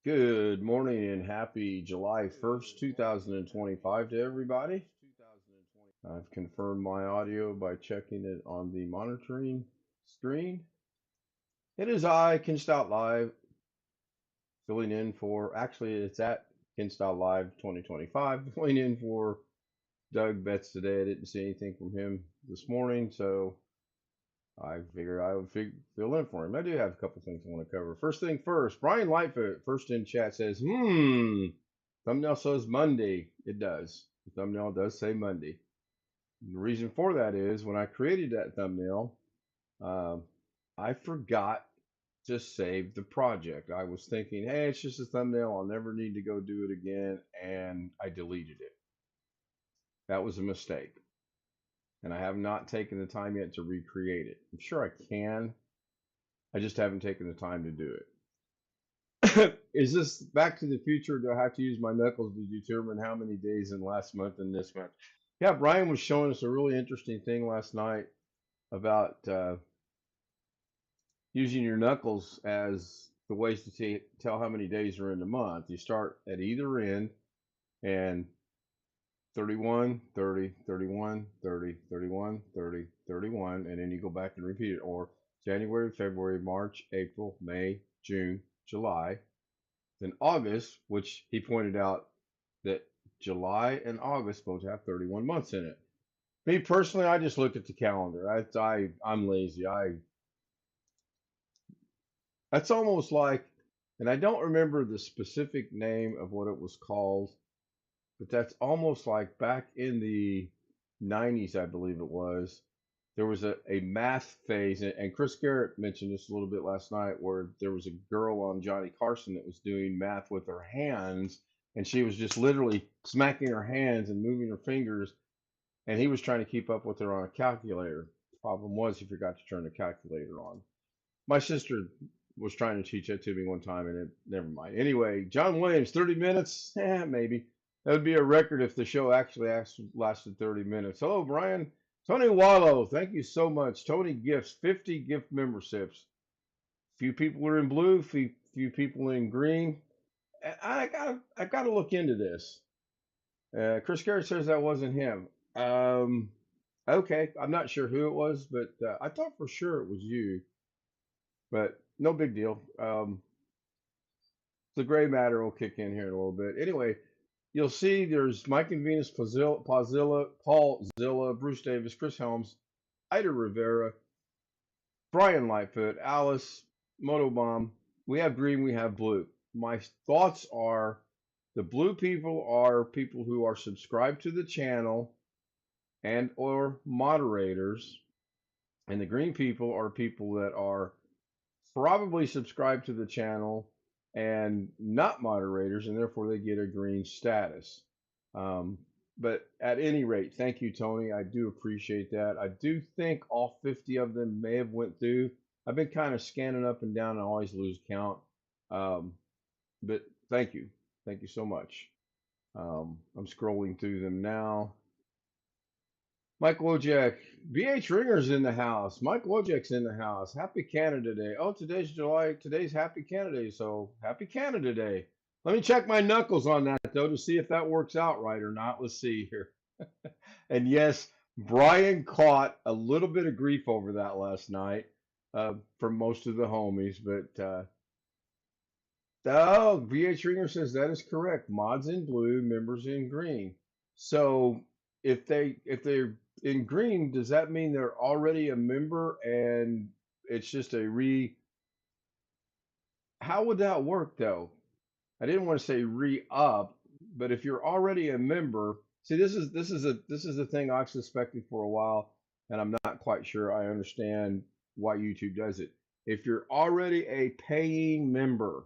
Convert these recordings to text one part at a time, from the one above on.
Good morning and happy July 1st, 2025 to everybody. I've confirmed my audio by checking it on the monitoring screen. It is I, Ken Stout Live, filling in for, actually, it's at Ken Stout Live 2025, filling in for Doug Betts today. I didn't see anything from him this morning, so I figured I would fill in for him. I do have a couple things I want to cover. First thing first, Brian Lightfoot, first in chat, says, thumbnail says Monday. It does. The thumbnail does say Monday. The reason for that is when I created that thumbnail, uh, I forgot to save the project. I was thinking, hey, it's just a thumbnail. I'll never need to go do it again. And I deleted it. That was a mistake. And I have not taken the time yet to recreate it. I'm sure I can. I just haven't taken the time to do it. Is this Back to the Future? Do I have to use my knuckles to determine how many days in last month and this month? Yeah, Brian was showing us a really interesting thing last night about using your knuckles as the ways to tell how many days are in the month. You start at either end and 31, 30, 31, 30, 31, 30, 31, and then you go back and repeat it. Or January, February, March, April, May, June, July, then August, which he pointed out that July and August both have 31 months in it. Me personally, I just look at the calendar. I'm lazy. That's almost like, and I don't remember the specific name of what it was called, but that's almost like back in the 90s, I believe it was. There was a math phase, and Chris Garrett mentioned this a little bit last night, where there was a girl on Johnny Carson that was doing math with her hands, and she was just literally smacking her hands and moving her fingers, and he was trying to keep up with her on a calculator. The problem was he forgot to turn the calculator on. My sister was trying to teach that to me one time, and never mind. Anyway, John Williams, 30 minutes? Maybe. That would be a record if the show actually lasted 30 minutes. Hello, Brian. Tony Wallow, thank you so much. Tony Gifts, 50 gift memberships. Few people are in blue, few people in green. I gotta look into this. Chris Garrett says that wasn't him. Okay, I'm not sure who it was, but I thought for sure it was you. But no big deal. The gray matter will kick in here in a little bit. Anyway, you'll see there's Mike and Venus, Paul Zilla, Bruce Davis, Chris Helms, Ida Rivera, Brian Lightfoot, Alice, Motobomb. We have green, we have blue. My thoughts are the blue people are people who are subscribed to the channel and or moderators, and the green people are people that are probably subscribed to the channel and not moderators, and therefore they get a green status. Um, but at any rate, thank you, Tony. I do appreciate that. I do think all 50 of them may have went through. I've been kind of scanning up and down and always lose count. Um, but thank you so much. I'm scrolling through them now. Mike Wojak, BH Ringer's in the house. Mike Wojak's in the house. Happy Canada Day. Oh, today's July. Today's Happy Canada Day. So happy Canada Day. Let me check my knuckles on that though to see if that works out right or not. Let's see here. And yes, Brian caught a little bit of grief over that last night from most of the homies. But oh, BH Ringer says that is correct. Mods in blue, members in green. So if they're in green, does that mean they're already a member and it's just a re? How would that work though? I didn't want to say re-up, but if you're already a member, see this is a thing I've suspected for a while, and I'm not quite sure I understand why YouTube does it. If you're already a paying member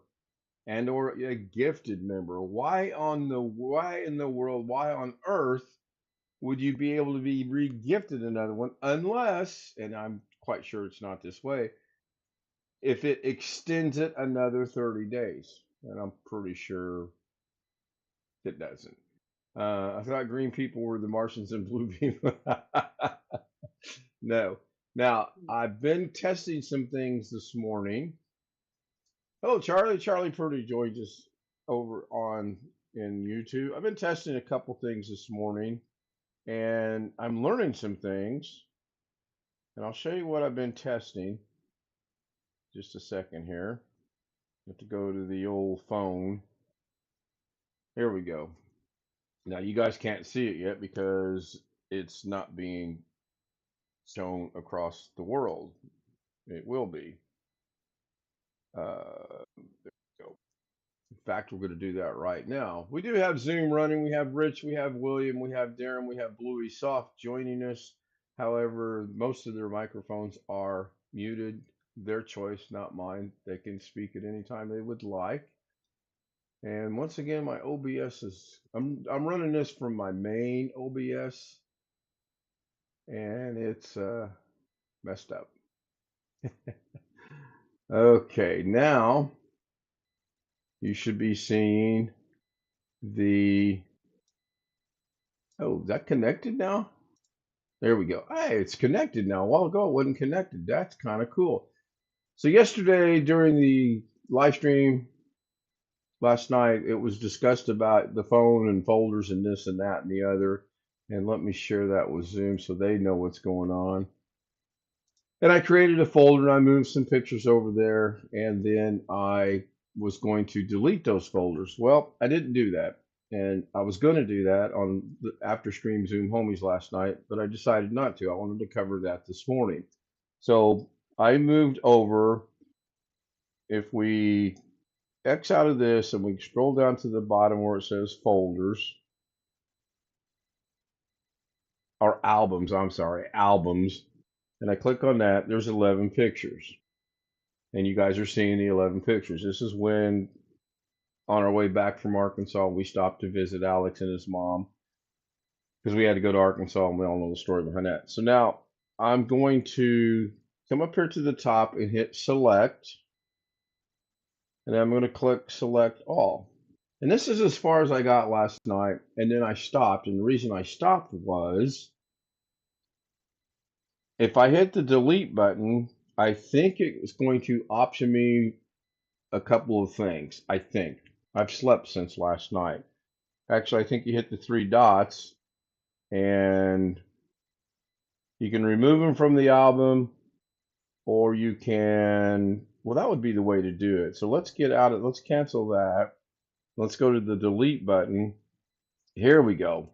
and or a gifted member, why in the world, why on earth would you be able to be re-gifted another one unless, and I'm quite sure it's not this way, if it extends it another 30 days? And I'm pretty sure it doesn't. I thought green people were the Martians and blue people. No. Now, I've been testing some things this morning. Hello, Charlie. Charlie Purdy joined us over on in YouTube. I've been testing a couple things this morning, and I'm learning some things. And I'll show you what I've been testing. Just a second here. I have to go to the old phone. Here we go. Now you guys can't see it yet because it's not being shown across the world. It will be. There we go. In fact, we're going to do that right now. We do have Zoom running. We have Rich, we have William, we have Darren, we have Bluey Soft joining us. However, most of their microphones are muted. Their choice, not mine. They can speak at any time they would like. And once again, my OBS is I'm running this from my main OBS, and it's messed up. Okay, now you should be seeing the, oh, is that connected now? There we go. Hey, it's connected now. A while ago it wasn't connected. That's kind of cool. So yesterday during the live stream last night, it was discussed about the phone and folders and this and that and the other. And let me share that with Zoom so they know what's going on. And I created a folder and I moved some pictures over there, and then I was going to delete those folders. Well, I didn't do that. And I was going to do that on the after stream Zoom homies last night, but I decided not to. I wanted to cover that this morning. So I moved over. If we X out of this and we scroll down to the bottom where it says folders, or albums, I'm sorry, albums, and I click on that, there's 11 pictures. And you guys are seeing the 11 pictures. This is when, on our way back from Arkansas, we stopped to visit Alex and his mom because we had to go to Arkansas, and we all know the story behind that. So now I'm going to come up here to the top and hit select, and then I'm going to click select all. And this is as far as I got last night, and then I stopped. And the reason I stopped was if I hit the delete button, I think it's going to option me a couple of things. I think. I've slept since last night. Actually, I think you hit the three dots and you can remove them from the album, or you can, well, that would be the way to do it. So let's get out of, let's cancel that. Let's go to the delete button. Here we go.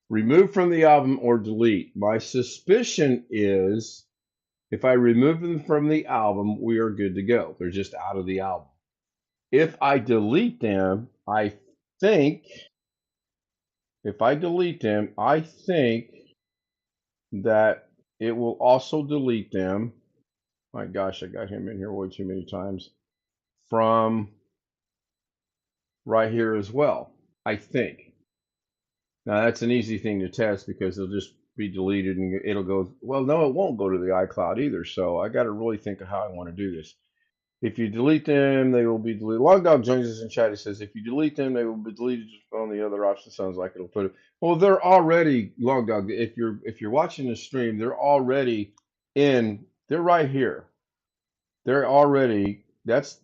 Remove from the album or delete. My suspicion is if I remove them from the album, we are good to go. They're just out of the album. If I delete them, I think, if I delete them, I think that it will also delete them. My gosh, I got him in here way too many times. From right here as well, I think. Now that's an easy thing to test because it'll just be deleted and it'll go, well, no, it won't go to the iCloud either. So I got to really think of how I want to do this. If you delete them, they will be deleted. Long Dog joins us in chat. He says, if you delete them, they will be deleted on the other option. Sounds like it'll put it. Well, they're already, Long Dog, if you're watching the stream, they're already in, they're right here. They're already, that's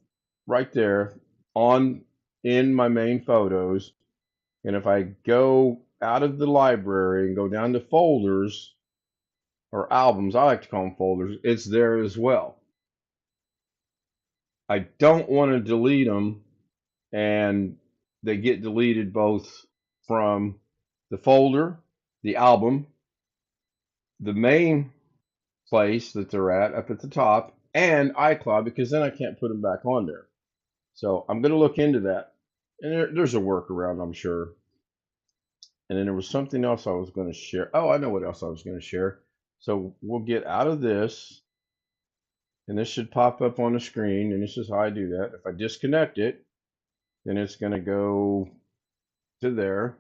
right there on in my main photos. And if I go out of the library and go down to folders or albums, I like to call them folders, it's there as well. I don't want to delete them, and they get deleted both from the folder, the album, the main place that they're at up at the top, and iCloud, because then I can't put them back on there. So I'm going to look into that. And there's a workaround, I'm sure. And then there was something else I was going to share. Oh, I know what else I was going to share. So we'll get out of this. And this should pop up on the screen. And this is how I do that. If I disconnect it, then it's going to go to there.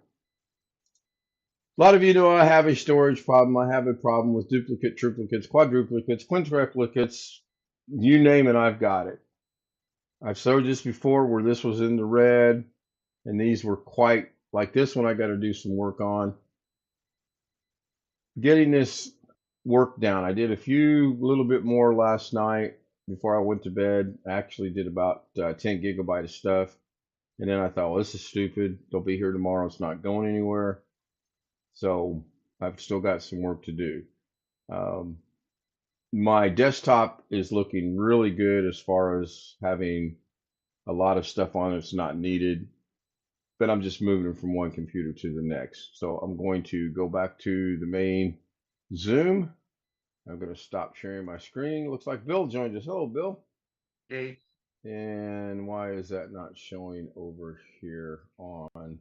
A lot of you know I have a storage problem. I have a problem with duplicate, triplicates, quadruplicates, quintuplicates. You name it, I've got it. I've showed this before where this was in the red. And these were quite, like this one I got to do some work on. Getting this work down. I did a little bit more last night before I went to bed. I actually did about 10 gigabyte of stuff. And then I thought, well, this is stupid. They'll be here tomorrow. It's not going anywhere. So I've still got some work to do. Um, my desktop is looking really good as far as having a lot of stuff on it that's not needed, but I'm just moving from one computer to the next. So I'm going to go back to the main Zoom. I'm going to stop sharing my screen. Looks like Bill joined us. Hello, Bill. Hey, And why is that not showing over here on?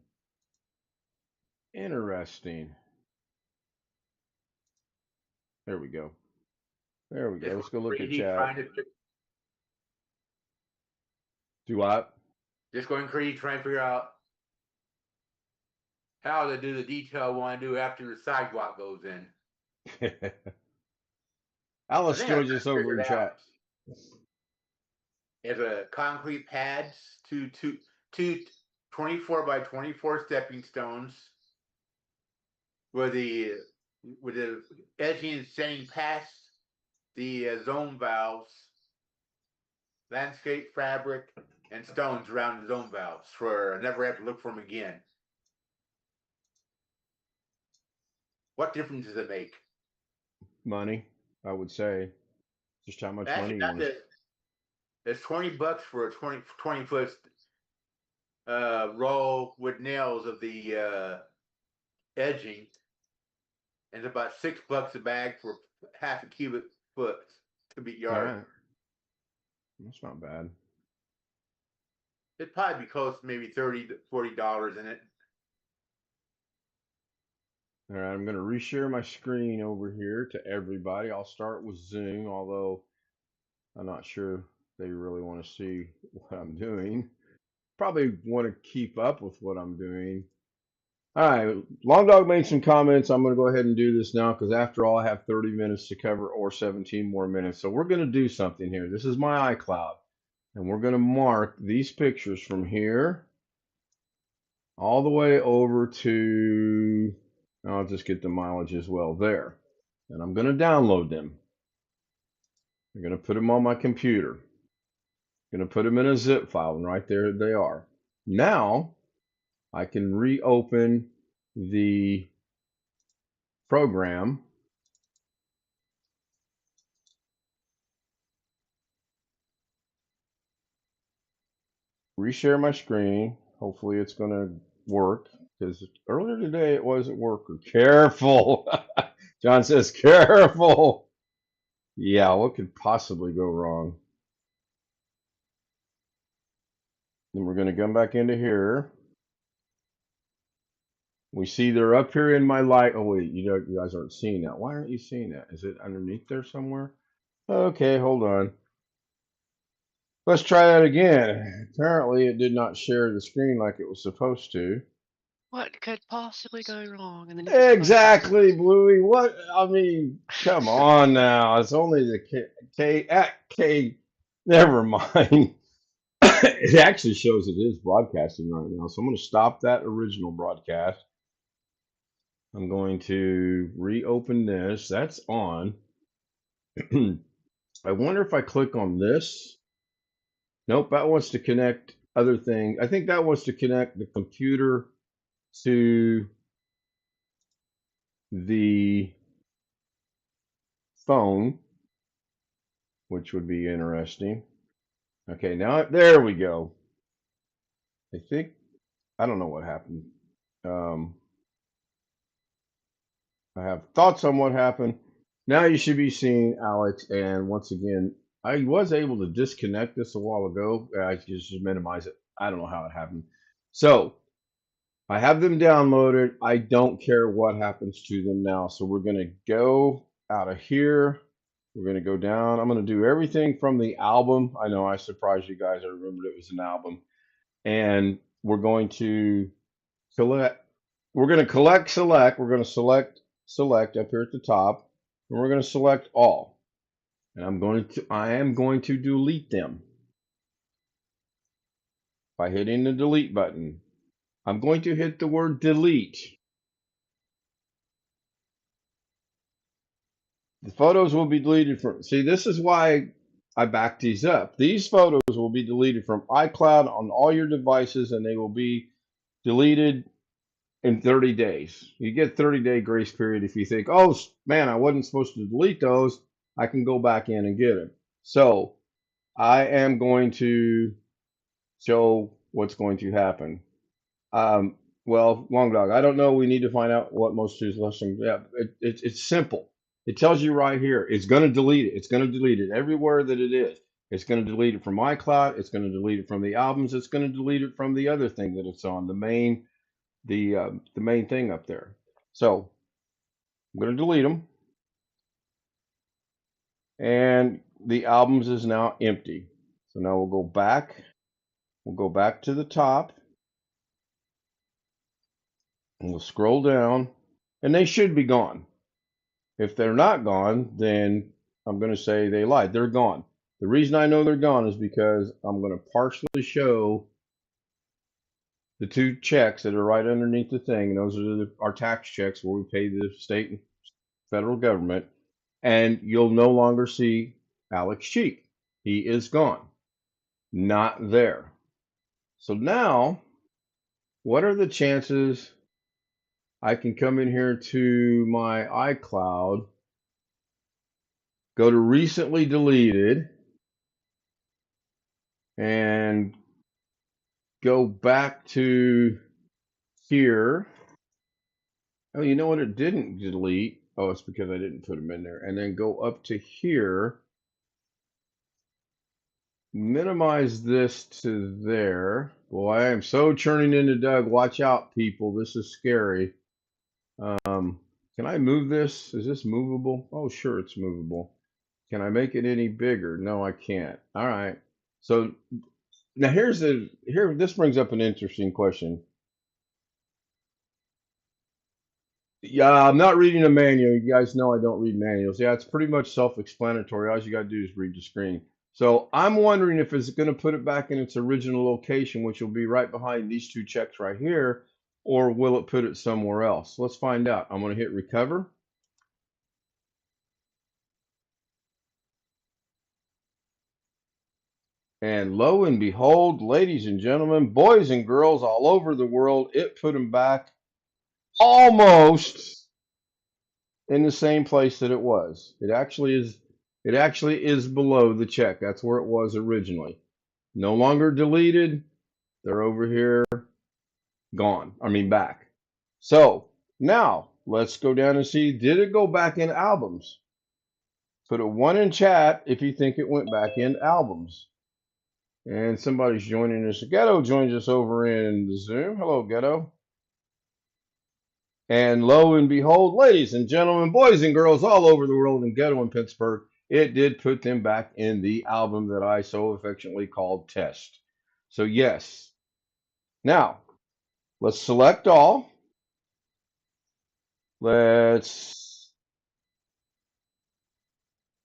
Interesting. There we go. There we go. just Let's going go look at crazy chat. Do what? just going crazy trying to figure out how to do the detail I want to do after the sidewalk goes in. I Alice think I got joins us it over figured in out. chat. It's a concrete pads, two 24 by 24 stepping stones with the edging setting past the zone valves, landscape fabric, and stones around the zone valves for I never have to look for them again. What difference does it make? Money, I would say. Just how much money Actually, you want to. it's $20 for a 20 foot roll with nails of the edging, and it's about $6 a bag for half a cubic foot cubic All yard. right. That's not bad. It'd probably be close to maybe $30 to $40 in it. All right, I'm going to reshare my screen over here to everybody. I'll start with Zoom, although I'm not sure they really want to see what I'm doing. Probably want to keep up with what I'm doing. All right, Long Dog made some comments. I'm going to go ahead and do this now because after all, I have 30 minutes to cover or 17 more minutes. So we're going to do something here. This is my iCloud, and we're going to mark these pictures from here all the way over to, I'll just get the mileage as well there. And I'm going to download them. I'm going to put them on my computer. I'm going to put them in a zip file, and right there they are. Now I can reopen the program. Reshare my screen. Hopefully it's going to work because earlier today it wasn't working. Careful. John says, careful. Yeah, what could possibly go wrong? Then we're going to come back into here. We see they're up here in my light. Oh, wait, you guys aren't seeing that. Why aren't you seeing that? Is it underneath there somewhere? Okay, hold on. Let's try that again. Apparently it did not share the screen like it was supposed to. What could possibly go wrong? And then Exactly, Bluey. What? I mean, come on now. It's only the K. Never mind. It actually shows it is broadcasting right now. So I'm going to stop that original broadcast. I'm going to reopen this. That's on. I wonder if I click on this. Nope, that wants to connect other things. I think that wants to connect the computer to the phone, which would be interesting. Okay, now there we go. I think I don't know what happened. Um, I have thoughts on what happened. Now you should be seeing Alex. And once again, I was able to disconnect this a while ago. I just minimize it. I don't know how it happened. So I have them downloaded. I don't care what happens to them now. So we're going to go out of here. We're going to go down. I'm going to do everything from the album. I know I surprised you guys. I remembered it was an album. And we're going to select. We're going to select. We're going to select up here at the top. And we're going to select all. And I am going to delete them by hitting the delete button. I'm going to hit the word delete. The photos will be deleted from. See, this is why I backed these up. These photos will be deleted from iCloud on all your devices, and they will be deleted in 30 days. You get 30-day grace period. If you think, oh man, I wasn't supposed to delete those, I can go back in and get them. So I am going to show what's going to happen. Um, well, Long Dog, I don't know. We need to find out what most choose lesson. Yeah, it's simple. It tells you right here. It's going to delete it. It's going to delete it everywhere that it is. It's going to delete it from iCloud. It's going to delete it from the albums. It's going to delete it from the other thing that it's on, the main thing up there. So I'm going to delete them, and the albums is now empty. So now we'll go back. We'll go back to the top, and we'll scroll down, and they should be gone. If they're not gone, then I'm going to say they lied. They're gone. The reason I know they're gone is because I'm going to partially show the two checks that are right underneath the thing. And those are our tax checks where we pay the state and federal government. And you'll no longer see Alex Cheek. He is gone. Not there. So now, what are the chances I can come in here to my iCloud, go to recently deleted, and go back to here. Oh, you know what? It didn't delete. Oh, it's because I didn't put them in there. And then go up to here. Minimize this to there. Boy, I am so turning into Doug. Watch out, people. This is scary. Can I move this? Is this movable? Oh, sure, it's movable. Can I make it any bigger? No, I can't. All right. So now this brings up an interesting question. Yeah, I'm not reading a manual. You guys know I don't read manuals. Yeah, it's pretty much self-explanatory. All you got to do is read the screen. So I'm wondering if it's going to put it back in its original location, which will be right behind these two checks right here, or will it put it somewhere else? Let's find out. I'm going to hit recover. And lo and behold, ladies and gentlemen, boys and girls all over the world, it put them back almost in the same place that it was. It actually is below the check. That's where it was originally. No longer deleted. They're over here, gone. I mean back. So now let's go down and see, did it go back in albums? Put a 1 in chat if you think it went back in albums. And somebody's joining us. Ghetto joins us over in the Zoom. Hello, Ghetto. And lo and behold, ladies and gentlemen, boys and girls all over the world in Ghetto and Pittsburgh, it did put them back in the album that I so affectionately called Test. So yes. Now, let's select all. Let's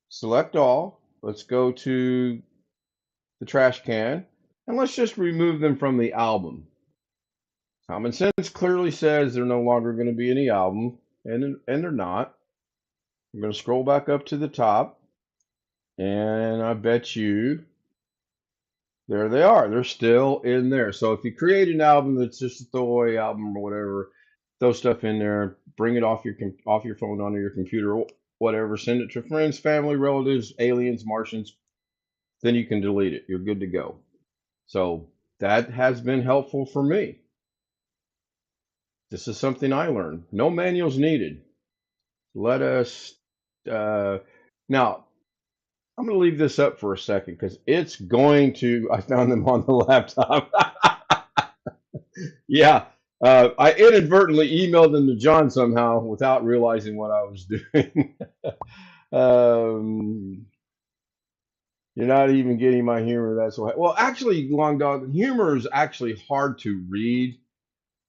select all. Let's go to the trash can, and let's just remove them from the album. Common sense clearly says they're no longer going to be in the album, and they're not. I'm going to scroll back up to the top, and I bet you there they are. They're still in there. So if you create an album that's just a throwaway album or whatever, throw stuff in there, bring it off your phone onto your computer, whatever, send it to friends, family, relatives, aliens, Martians, then you can delete it. You're good to go. So that has been helpful for me. This is something I learned. No manuals needed. Let us now I'm going to leave this up for a second because it's going to. I found them on the laptop. Yeah, I inadvertently emailed them to John somehow without realizing what I was doing. um, you're not even getting my humor. That's why. Well, actually, Long Dog, humor is actually hard to read.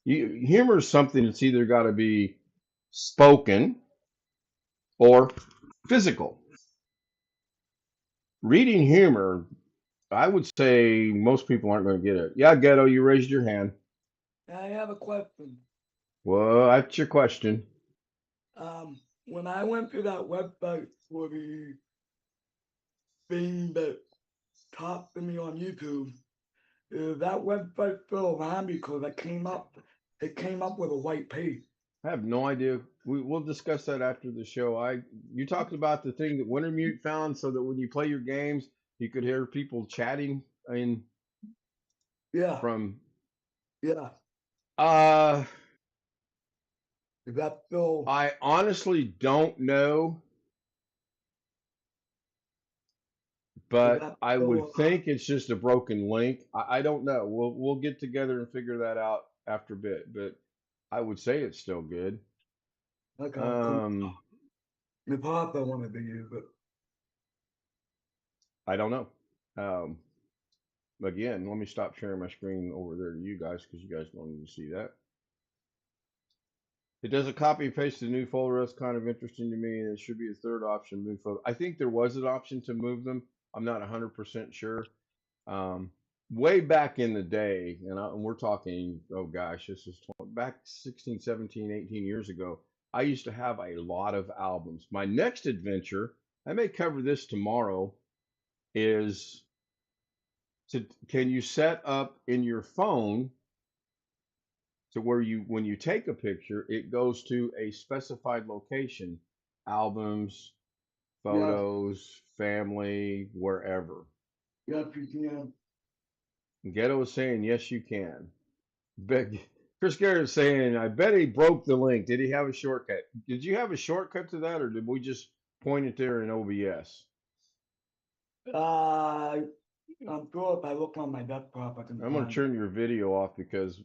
Humor is something that's either got to be spoken or physical. Reading humor, I would say most people aren't going to get it. Yeah, Ghetto, you raised your hand. I have a question. Well, that's your question. When I went to that website for the thing that talked to me on YouTube is that website still around because it came up with a white page. I have no idea. We'll discuss that after the show. You talked about the thing that Wintermute found so that when you play your games, you could hear people chatting in Yeah, from yeah. uh Is that still I honestly don't know, is but that I would still think it's just a broken link. I don't know. We'll get together and figure that out after a bit, but I would say it's still good. like Um my papa wanted to use it. I don't know. Um Again, let me stop sharing my screen over there to you guys because you guys don't need to see that. It does a copy and paste to the new folder. That's kind of interesting to me. And it should be a third option, move folder. I think there was an option to move them. I'm not 100% sure. Um, Way back in the day, and we're talking, oh gosh, this is back 16, 17, 18 years ago. I used to have a lot of albums. My next adventure, I may cover this tomorrow, is can you set up in your phone to where when you take a picture, it goes to a specified location, albums, Yeah, photos, family, wherever. yeah, you can. Ghetto is saying, yes, you can. Chris Garrett is saying, I bet he broke the link. Did he have a shortcut? Did you have a shortcut to that, or did we just point it there in OBS? I'm sure if I look on my desktop, I can I'm going to find it. turn your video off because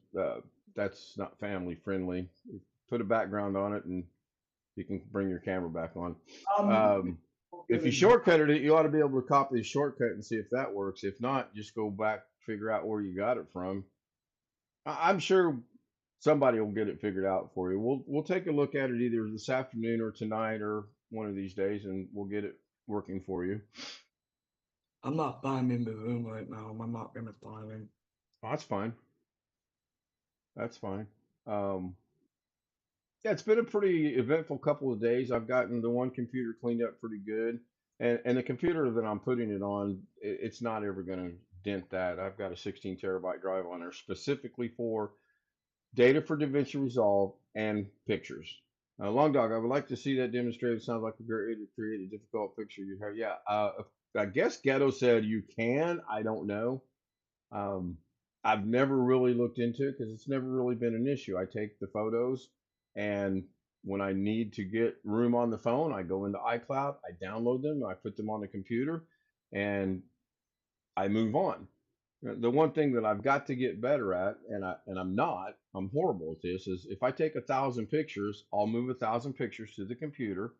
that's not family friendly. Put a background on it and you can bring your camera back on. If you shortcutted it, you ought to be able to copy the shortcut and see if that works. If not, just go back, figure out where you got it from. I'm sure somebody will get it figured out for you. We'll take a look at it either this afternoon or tonight or one of these days, and we'll get it working for you. I'm not finding the room right now. I'm not gonna find it. Oh, that's fine. That's fine. Um, Yeah, it's been a pretty eventful couple of days. I've gotten the one computer cleaned up pretty good, and the computer that I'm putting it on, it's not ever going to dent that. I've got a 16 terabyte drive on there specifically for data for DaVinci Resolve and pictures. Long Dog, I would like to see that demonstrated. Sounds like a great way to create a difficult picture you have. Yeah, I guess Ghetto said you can. I don't know. Um, I've never really looked into it because it's never really been an issue. I take the photos, and when I need to get room on the phone, I go into iCloud, I download them, I put them on the computer, and I move on. The one thing that I've got to get better at, I'm horrible at this, is if I take 1,000 pictures, I'll move 1,000 pictures to the computer,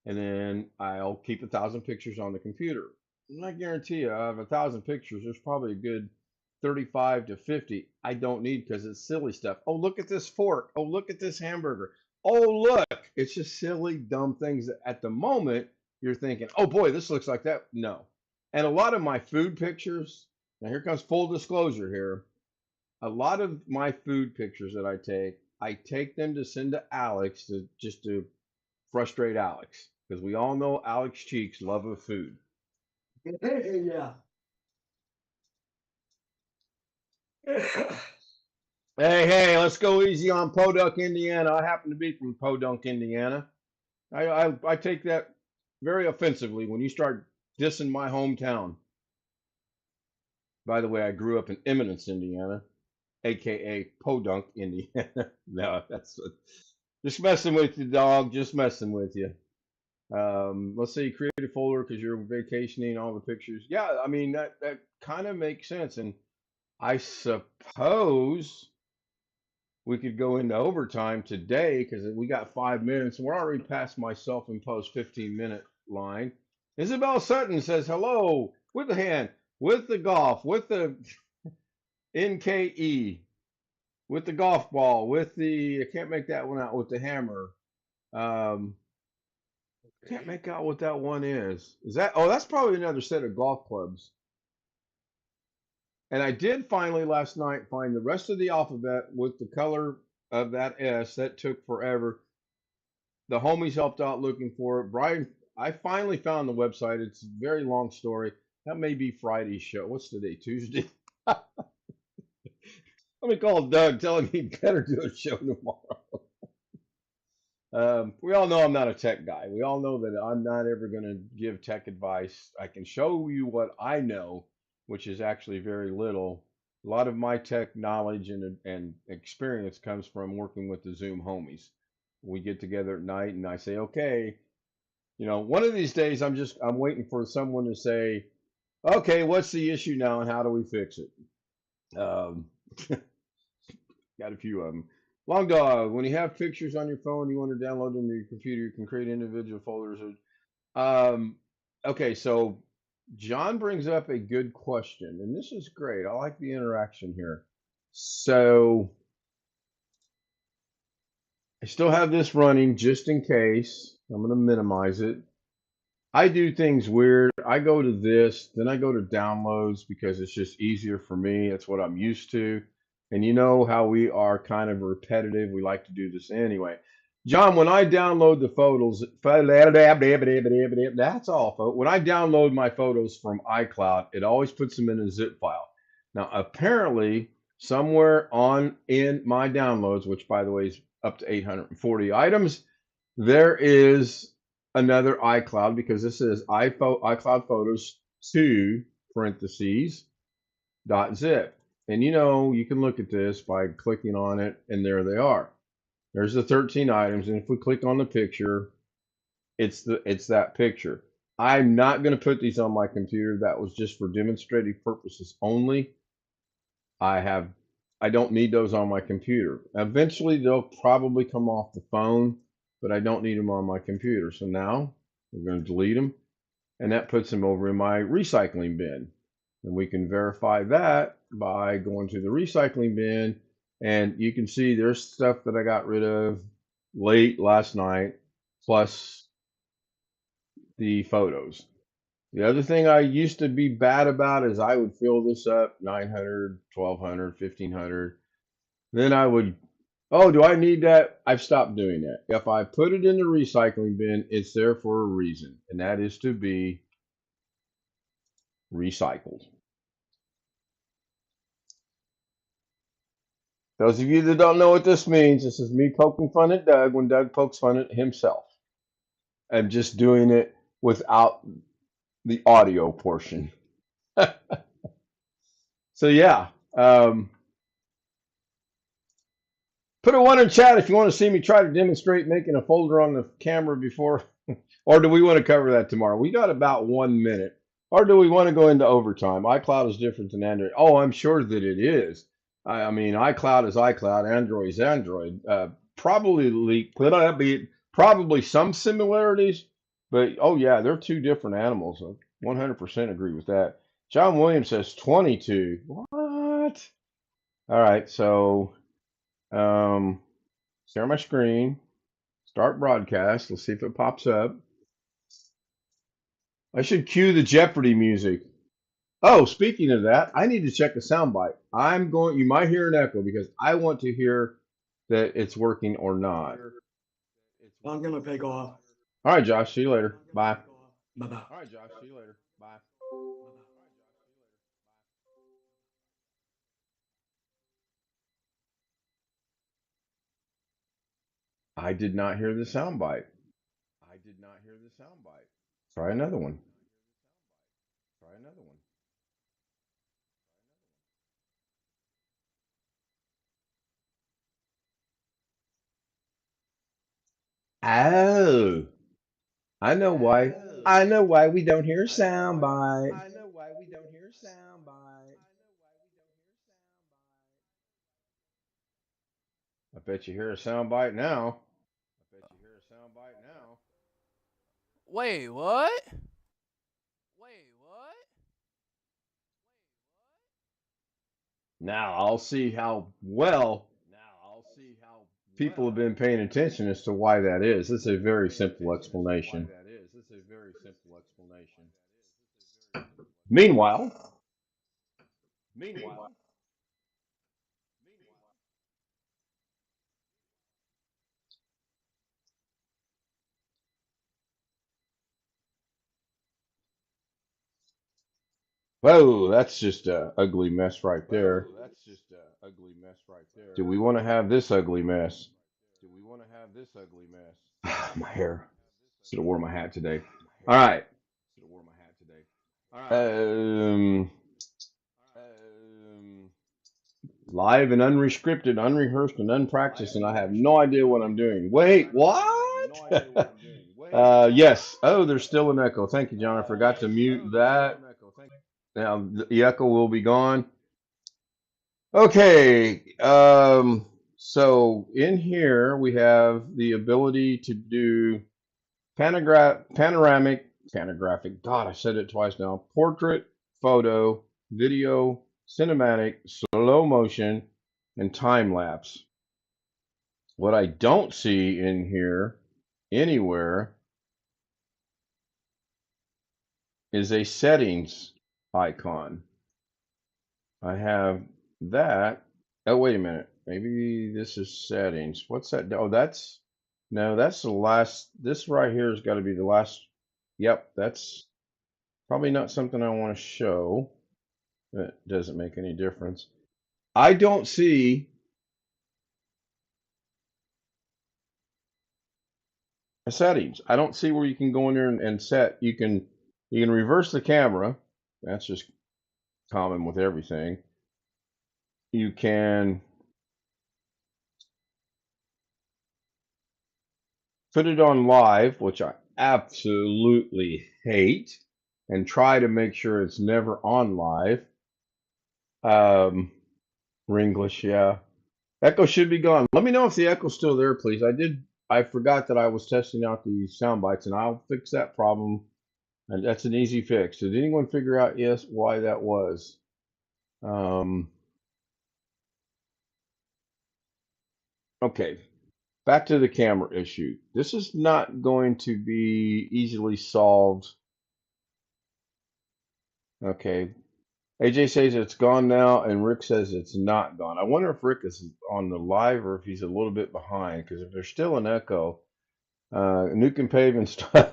and then I'll keep 1,000 pictures on the computer. And I guarantee you, out of 1,000 pictures, there's probably a good 35 to 50 I don't need because it's silly stuff. Oh, look at this fork. Oh, look at this hamburger. Oh, look. It's just silly, dumb things that at the moment you're thinking, oh boy, this looks like that. No. And a lot of my food pictures, now here comes full disclosure here. A lot of my food pictures that I take them to send to Alex to frustrate Alex because we all know Alex Cheek's love of food. Yeah. Hey, let's go easy on Podunk, Indiana. I happen to be from Podunk, Indiana. I take that very offensively when you start dissing my hometown. By the way, I grew up in Eminence, Indiana, aka Podunk, Indiana. No, that's just messing with you, dog. Just messing with you. Let's say you create a folder because you're vacationing, all the pictures. Yeah, I mean that kind of makes sense, and I suppose we could go into overtime today because we got 5 minutes. We're already past my self-imposed 15-minute line. Isabel Sutton says hello with the hand, with the golf, with the NKE, with the golf ball, with the I can't make that one out with the hammer. Um, can't make out what that one is. Is that? Oh, that's probably another set of golf clubs. And I did finally last night find the rest of the alphabet with the color of that S. That took forever. The homies helped out looking for it. Brian, I finally found the website. It's a very long story. That may be Friday's show. What's today? Tuesday. Let me call Doug. Tell him he better do a show tomorrow. We all know I'm not a tech guy. We all know that I'm not ever going to give tech advice. I can show you what I know, which is actually very little. A lot of my tech knowledge and experience comes from working with the Zoom homies. We get together at night and I say, okay, one of these days I'm waiting for someone to say, okay, what's the issue now and how do we fix it? Got a few of them. Long Dog, when you have pictures on your phone, you want to download them to your computer, you can create individual folders. Um, okay, so John brings up a good question, and this is great. I like the interaction here. So I still have this running just in case. I'm going to minimize it. I do things weird. I go to this, then I go to downloads because it's just easier for me. That's what I'm used to. And you know how we are kind of repetitive. We like to do this anyway. John, when I download the photos, that's all, folks. When I download my photos from iCloud, it always puts them in a zip file. Now, apparently, somewhere on in my downloads, which by the way is up to 840 items, there is another iCloud because this is iCloud Photos 2 parentheses .zip. And you can look at this by clicking on it, and there they are. There's the 13 items, and if we click on the picture, it's that picture. I'm not going to put these on my computer. That was just for demonstrative purposes only. I don't need those on my computer. Eventually, they'll probably come off the phone, but I don't need them on my computer. So now we're going to delete them, and that puts them over in my recycling bin. And we can verify that by going to the recycling bin, and you can see there's stuff that I got rid of late last night, plus the photos. The other thing I used to be bad about is I would fill this up 900, 1200, 1500. Then I would, oh, do I need that? I've stopped doing that. If I put it in the recycling bin, it's there for a reason, and that is to be recycled. Those of you that don't know what this means, this is me poking fun at Doug when Doug pokes fun at himself. I'm just doing it without the audio portion. So yeah, put a one in chat if you want to see me try to demonstrate making a folder on the camera before, or do we want to cover that tomorrow? We got about 1 minute, or do we want to go into overtime? iCloud is different than Android. Oh, I'm sure that it is. I mean, iCloud is iCloud, Android is Android. Probably some similarities, but oh yeah, they're two different animals. I 100% agree with that. John Williams says 22. What? All right, so share my screen, start broadcast. Let's see if it pops up. I should cue the Jeopardy music. Oh, speaking of that, I need to check the soundbite. You might hear an echo because I want to hear that it's working or not. I'm gonna take off. All right, Josh, see you later. Bye. Bye-bye. All right, Josh, see you later. Bye. I did not hear the soundbite. Try another one. Oh, I know why. I know why we don't hear soundbite. I bet you hear a soundbite now. Wait, what? Now I'll see how well people have been paying attention as to why that is. It's a very simple explanation. Meanwhile, Whoa, that's just a ugly mess right there. Do we want to have this ugly mess? My hair. Should have worn my hat today. All right. Um, live and unrestricted, unrehearsed, and unpracticed, and I have no idea what I'm doing. Wait, what? Yes. Oh, there's still an echo. Thank you, John. I forgot to mute that. Now the echo will be gone. Okay. So in here we have the ability to do panoramic. God, I said it twice now. Portrait, photo, video, cinematic, slow motion, and time lapse. What I don't see in here anywhere is a settings icon. I have that. Oh, wait a minute. Maybe this is settings. What's that? Oh, no, that's the last. This right here has got to be the last. Yep, that's probably not something I want to show. It doesn't make any difference. I don't see a settings. I don't see where you can go in there and set. You can reverse the camera. That's just common with everything. You can put it on live, which I absolutely hate, and try to make sure it's never on live. Ringlish, yeah. Echo should be gone. Let me know if the echo's still there, please. I forgot that I was testing out the sound bites, and I'll fix that problem. And that's an easy fix. Did anyone figure out why that was? Okay, back to the camera issue. This is not going to be easily solved. Okay, AJ says it's gone now, and Rick says it's not gone. I wonder if Rick is on the live or if he's a little bit behind, because if there's still an echo, Nuke and Pave and stuff.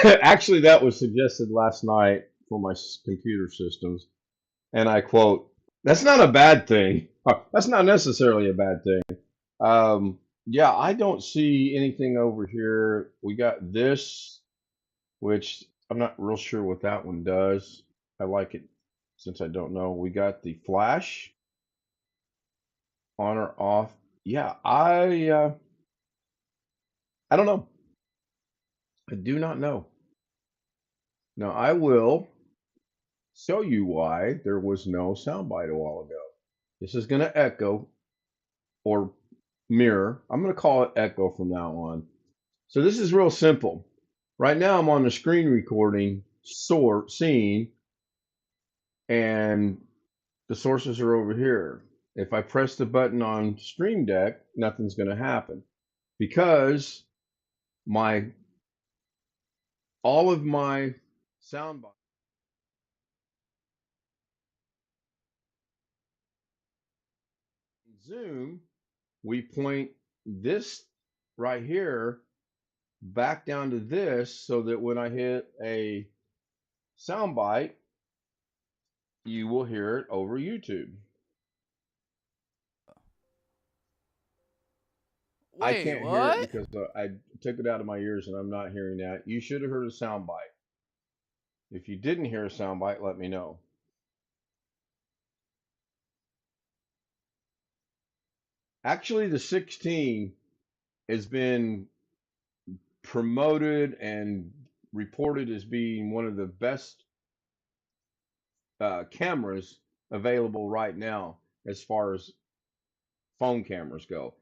Actually, that was suggested last night for my computer systems, and I quote, "That's not a bad thing. That's not necessarily a bad thing." Yeah, I don't see anything over here. We got this, which I'm not real sure what that one does. I like it since I don't know. We got the flash on or off. Yeah, I don't know. I do not know. Now I will show you why there was no soundbite a while ago. This is going to echo or mirror. I'm going to call it echo from now on. So this is real simple. Right now I'm on the screen recording scene, and the sources are over here. If I press the button on Stream Deck, nothing's going to happen because all of my sound bites. Zoom, we point this right here back down to this so that when I hit a soundbite, you will hear it over YouTube. I Wait, can't hear it what? because I took it out of my ears and I'm not hearing that. You should have heard a soundbite. If you didn't hear a soundbite, let me know. Actually, the 16 has been promoted and reported as being one of the best cameras available right now as far as phone cameras go.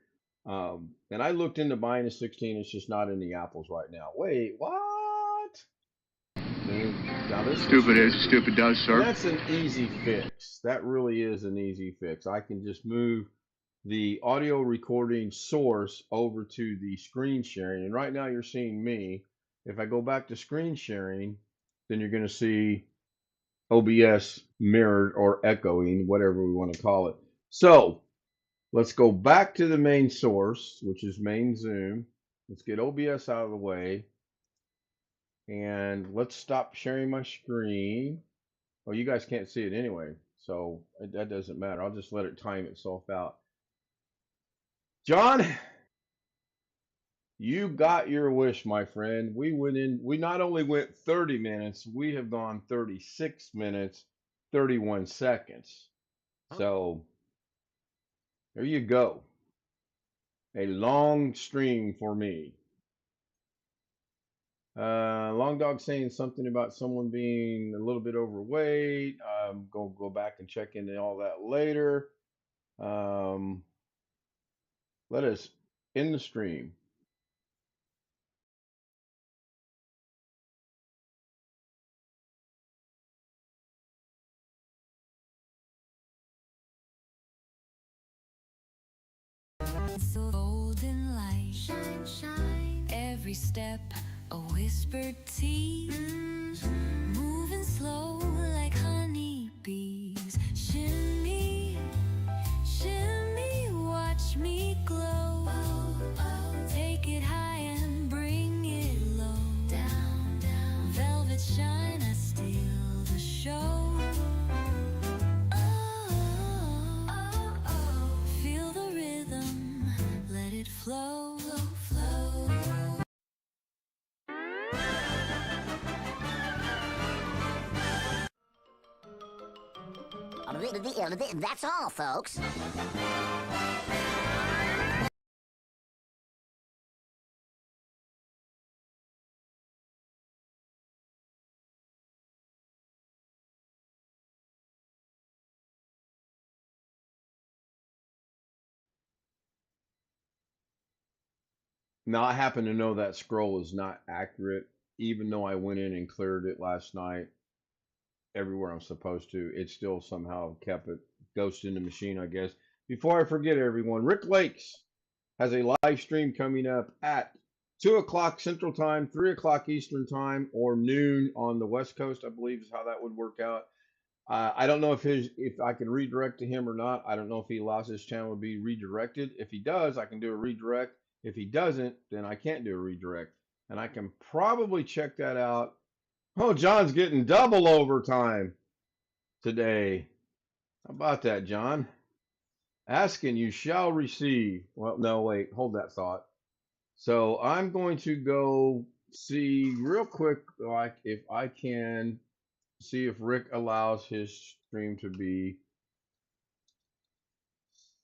And I looked into buying a 16. It's just not in the apples right now. Wait, what? Now this Stupid is, stupid does, sir. And that's an easy fix. That really is an easy fix. I can just move the audio recording source over to the screen sharing. And right now you're seeing me. If I go back to screen sharing, then you're going to see OBS mirrored or echoing, whatever we want to call it. So let's go back to the main source, which is main Zoom. Let's get OBS out of the way. And let's stop sharing my screen. Well, you guys can't see it anyway, so that doesn't matter. I'll just let it time itself out. John, you got your wish, my friend. We not only went 30 minutes, we have gone 36 minutes, 31 seconds. So there you go. A long stream for me. Long Dog saying something about someone being a little bit overweight. I'm going to go back and check into all that later. Let us end the stream. So golden light, shine, shine. Every step a whispered tease, moving slow like honeybees. Shimmy, shimmy, watch me glow. Take it high and bring it low. Down, down. Velvet shine, I steal the show. Feel the rhythm, let it flow, flow. That's all, folks. Now, I happen to know that scroll is not accurate, even though I went in and cleared it last night everywhere I'm supposed to. It still somehow kept it ghost in the machine, I guess. Before I forget, everyone, Rick Lakes has a live stream coming up at 2 o'clock Central Time, 3 o'clock Eastern Time, or noon on the West Coast, I believe is how that would work out. I don't know if I can redirect to him or not. I don't know if he allows his channel to be redirected. If he does, I can do a redirect. If he doesn't, then I can't do a redirect. And I can probably check that out. Oh, John's getting double overtime today. How about that, John? Ask and you shall receive. Well, no, wait, hold that thought. So I'm going to go see real quick, like if I can see if Rick allows his stream to be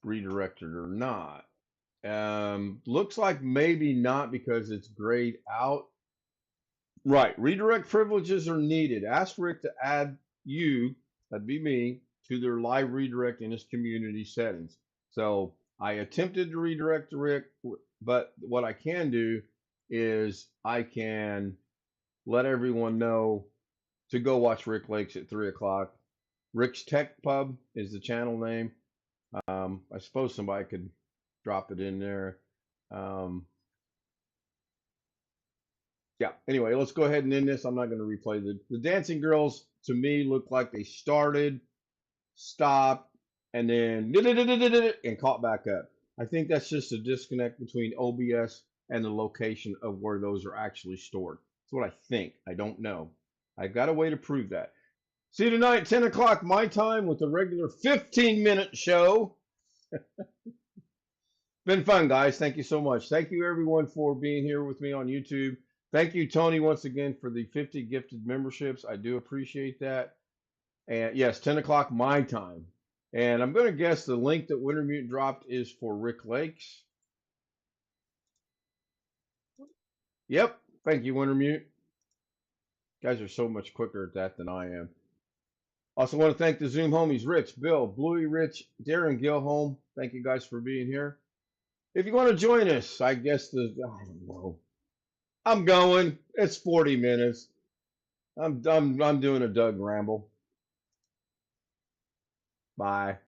redirected or not. Looks like maybe not because it's grayed out. Right, redirect privileges are needed. Ask Rick to add you, that'd be me, to their live redirect in his community settings. So I attempted to redirect to Rick, but what I can do is I can let everyone know to go watch Rick Lakes at 3 o'clock. Rick's Tech Pub is the channel name. I suppose somebody could drop it in there. Yeah, anyway, let's go ahead and end this. I'm not going to replay the dancing girls. To me, look like they started, stopped, and then and caught back up. I think that's just a disconnect between OBS and the location of where those are actually stored. That's what I think. I don't know. I've got a way to prove that. See you tonight, 10 o'clock my time with the regular 15-minute show. Been fun, guys. Thank you so much. Thank you, everyone, for being here with me on YouTube. Thank you, Tony, once again for the 50 gifted memberships. I do appreciate that. And yes, 10 o'clock my time. And I'm going to guess the link that Wintermute dropped is for Rick Lakes. Yep. Thank you, Wintermute. You guys are so much quicker at that than I am. Also want to thank the Zoom homies, Rich, Bill, Bluey, Rich, Darren Gilholm. Thank you guys for being here. If you want to join us, I guess I don't know. I'm going. It's 40 minutes. I'm doing a Doug ramble. Bye.